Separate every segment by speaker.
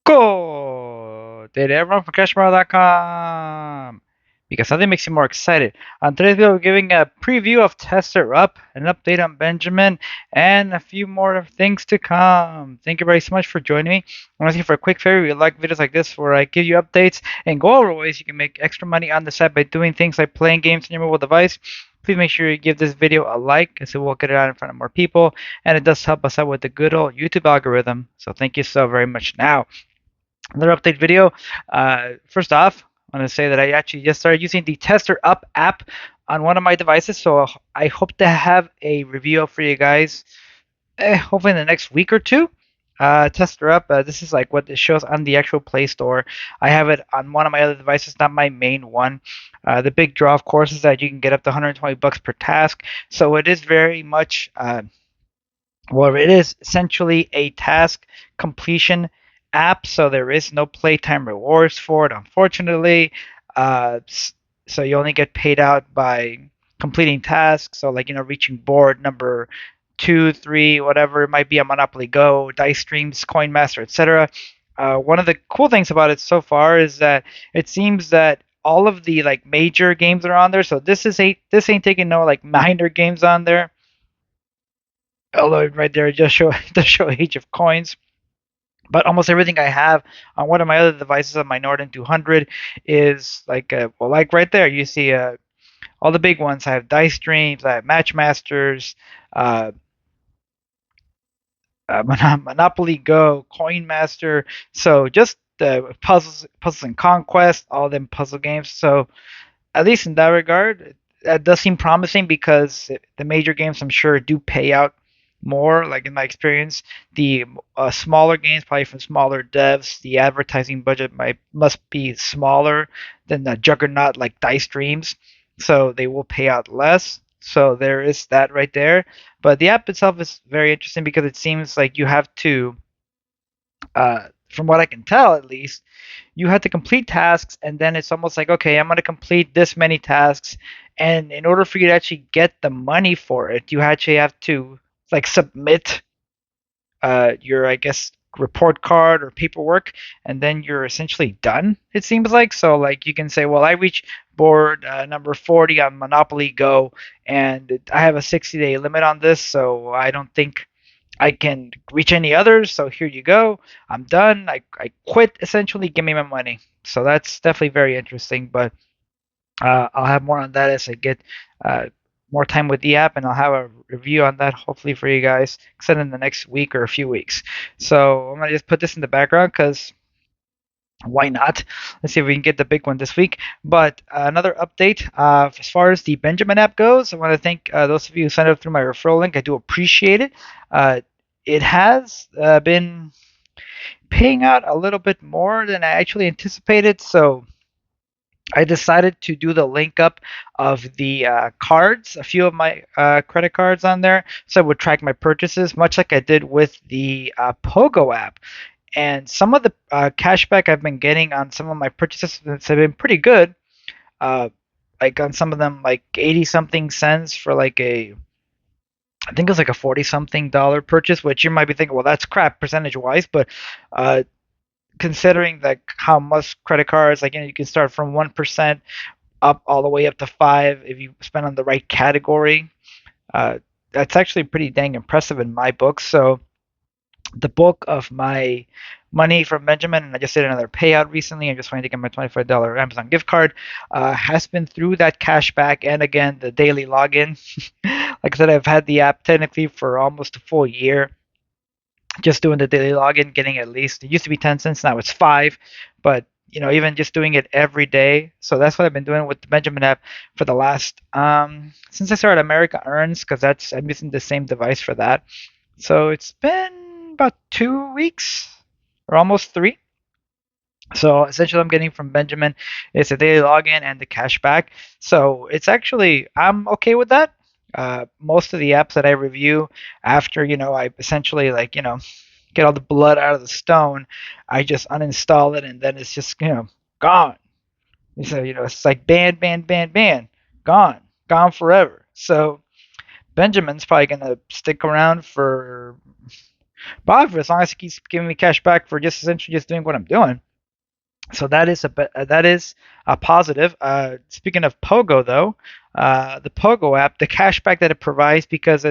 Speaker 1: Go! Did everyone from CashMorrow.com? Because nothing makes you more excited. On today's video, we're giving a preview of Testerup, an update on Benjamin, and a few more things to come. Thank you very so much for joining me. I want to say for a quick favor, if you like videos like this where I give you updates and go over ways you can make extra money on the side by doing things like playing games on your mobile device, please make sure you give this video a like, so we'll get it out in front of more people, and it does help us out with the good old YouTube algorithm. So thank you so very much. Now, another update video. First off, I want to say that I actually just started using the Testerup app on one of my devices, so I hope to have a review for you guys, hopefully in the next week or two. Testerup, this is like what it shows on the actual Play Store. I have it on one of my other devices, not my main one. The big draw, of course, is that you can get up to 120 bucks per task, so it is very much well, it is essentially a task completion app, so there is no playtime rewards for it, unfortunately. Uh, so you only get paid out by completing tasks. So, like, reaching board number two, three, whatever it might be on Monopoly Go, Dice Streams, Coin Master, etc. One of the cool things about it so far is that it seems that all of the like major games are on there. So this ain't taking no like minor games on there, although right there it just show the show age of coins. But almost everything I have on one of my other devices on my Norton 200 is like well, like right there you see all the big ones. I have Dice Dreams, I have Match Masters, uh, Monopoly Go, Coin Master. So just puzzles and conquest, all them puzzle games. So at least in that regard, that does seem promising because the major games, I'm sure, do pay out more. Like in my experience, the smaller games, probably from smaller devs, the advertising budget must be smaller than the juggernaut like Dice Dreams, so they will pay out less. So there is that right there. But the app itself is very interesting because it seems like you have to, from what I can tell at least, you have to complete tasks, and then it's almost like, okay, I'm going to complete this many tasks, and in order for you to actually get the money for it, you actually have to like submit your, I guess, report card or paperwork, and then you're essentially done, it seems like. So like you can say, well, I reached board number 40 on Monopoly Go, and I have a 60-day limit on this, so I don't think I can reach any others. So here you go. I'm done. I quit essentially. Give me my money. So that's definitely very interesting. But I'll have more on that as I get uh, more time with the app, and I'll have a review on that hopefully for you guys, except in the next week or a few weeks. So I'm gonna just put this in the background because why not? Let's see if we can get the big one this week. But another update as far as the Benjamin app goes, I want to thank those of you who signed up through my referral link. I do appreciate it. Uh, it has been paying out a little bit more than I actually anticipated. So I decided to do the link up of the cards, a few of my credit cards on there, so I would track my purchases, much like I did with the Pogo app. And some of the cashback I've been getting on some of my purchases have been pretty good. Uh, like on some of them, like 80 something cents for like I think it was like a 40 something dollar purchase, which you might be thinking, well, that's crap percentage wise, but uh, considering like how much credit cards, like you can start from 1% up all the way up to 5 if you spend on the right category. Uh, that's actually pretty dang impressive in my book. So the bulk of my money from Benjamin, and I just did another payout recently. I'm just trying to get my $25 Amazon gift card, has been through that cashback and again the daily login. Like I said, I've had the app technically for almost a full year. Just doing the daily login, getting at least, it used to be 10 cents, now it's 5. But even just doing it every day. So that's what I've been doing with the Benjamin app for the last since I started America Earns, because that's I'm using the same device for that. So it's been about 2 weeks or almost three. So essentially, I'm getting from Benjamin is a daily login and the cashback. So it's actually I'm okay with that. Most of the apps that I review after I essentially like get all the blood out of the stone, I just uninstall it and then it's just gone. So it's like ban, gone forever. So Benjamin's probably gonna stick around for But as long as it keeps giving me cash back for just essentially just doing what I'm doing, so that is a positive. Speaking of Pogo, though, the Pogo app, the cashback that it provides, because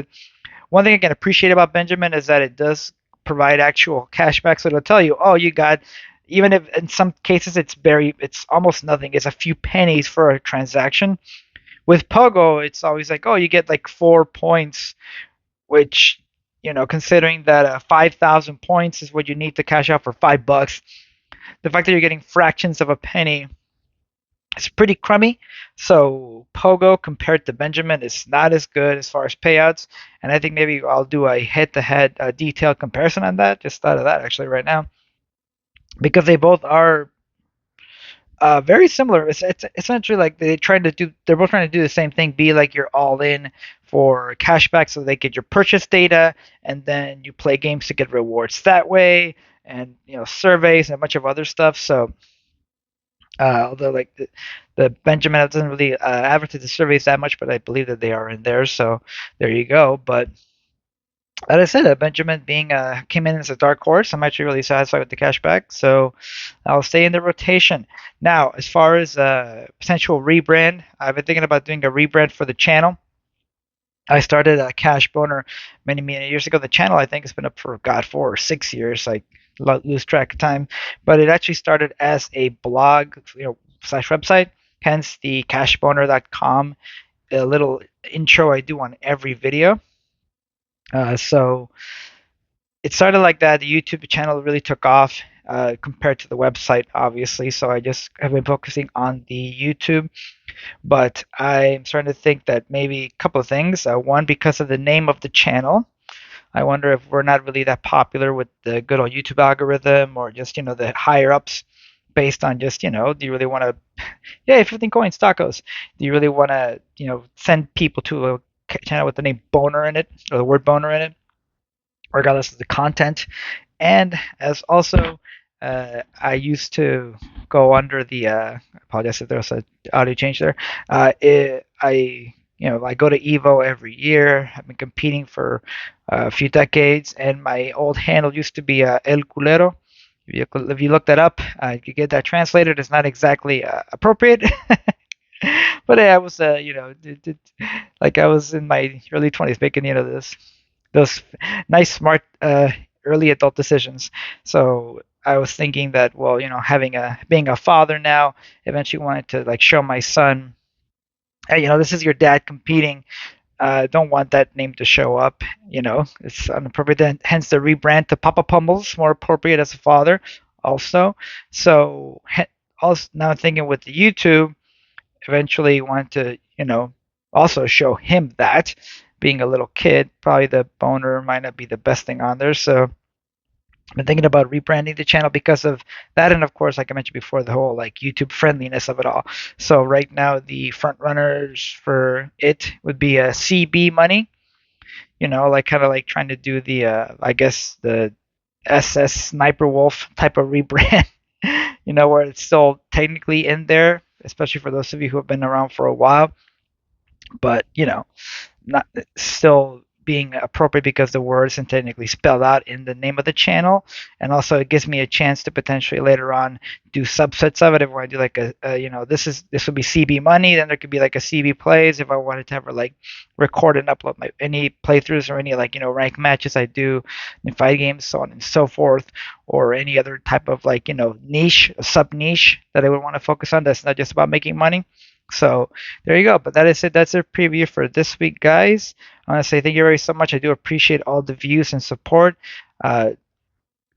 Speaker 1: one thing I can appreciate about Benjamin is that it does provide actual cashback. So it'll tell you, oh, you got, even if in some cases it's almost nothing. It's a few pennies for a transaction. With Pogo, it's always like, oh, you get like 4 points, which, considering that 5,000 points is what you need to cash out for $5, the fact that you're getting fractions of a penny is pretty crummy. So Pogo compared to Benjamin is not as good as far as payouts, and I think maybe I'll do a head-to-head detailed comparison on that. Just thought of that actually right now, because they both are very similar. It's essentially like they're both trying to do the same thing. Be like you're all in for cashback, so they get your purchase data, and then you play games to get rewards that way, and surveys and a bunch of other stuff. So although like the Benjamin doesn't really advertise the surveys that much, but I believe that they are in there. So there you go. But as I said, Benjamin being came in as a dark horse, I'm actually really satisfied with the cashback. So I'll stay in the rotation. Now, as far as potential rebrand, I've been thinking about doing a rebrand for the channel. I started a Cash Boner many, many years ago. The channel, I think, has been up for, God, 4 or 6 years. I lose track of time. But it actually started as a blog, slash website, hence the cashboner.com, a little intro I do on every video. So it started like that. The YouTube channel really took off compared to the website, obviously. So I just have been focusing on the YouTube. But I'm starting to think that maybe a couple of things. One, because of the name of the channel, I wonder if we're not really that popular with the good old YouTube algorithm, or just the higher ups, based on just do you really want to, yeah, 15 coins tacos, do you really want to send people to a channel with the name Boner in it, or the word Boner in it, regardless of the content? And as also, I used to go under the. I apologize if there was an audio change there. I go to Evo every year. I've been competing for a few decades, and my old handle used to be El Culero. If you look that up, you get that translated. It's not exactly appropriate, but I was, like I was in my early 20s making, those nice, smart, early adult decisions. So I was thinking that, well, being a father now, eventually wanted to like show my son, hey, this is your dad competing. Don't want that name to show up. It's inappropriate. Hence the rebrand to Papa Pummels, more appropriate as a father, also. So also now thinking with the YouTube, eventually want to, also show him that, being a little kid, probably the boner might not be the best thing on there. So I've been thinking about rebranding the channel because of that, and of course, like I mentioned before, the whole like YouTube friendliness of it all. So right now, the front runners for it would be a CB Money, like kind of like trying to do the, I guess the SS Sniper Wolf type of rebrand, where it's still technically in there, especially for those of you who have been around for a while, but not still being appropriate because the word isn't technically spelled out in the name of the channel, and also it gives me a chance to potentially later on do subsets of it. If I do like this would be CB Money, then there could be like a CB Plays if I wanted to ever like record and upload any playthroughs or any like rank matches I do in fight games, so on and so forth, or any other type of like niche, sub niche that I would want to focus on that's not just about making money. So there you go. But that is it. That's a preview for this week, guys. I want to say thank you very so much. I do appreciate all the views and support. Uh,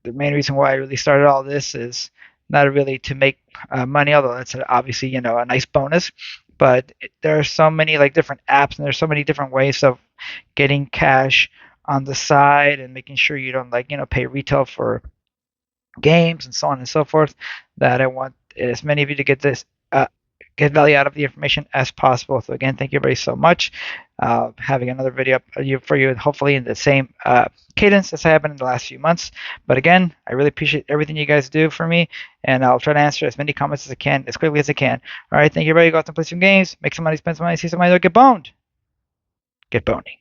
Speaker 1: the main reason why I really started all this is not really to make money, although that's obviously a nice bonus. But there are so many like different apps, and there's so many different ways of getting cash on the side and making sure you don't like pay retail for games and so on and so forth, that I want as many of you to get value out of the information as possible. So again, thank you very so much. Having another video for you, hopefully in the same cadence as I have been in the last few months. But again, I really appreciate everything you guys do for me, and I'll try to answer as many comments as I can, as quickly as I can. All right, thank you, everybody. Go out and play some games, make some money, spend some money, see some money, get boned. Get boning.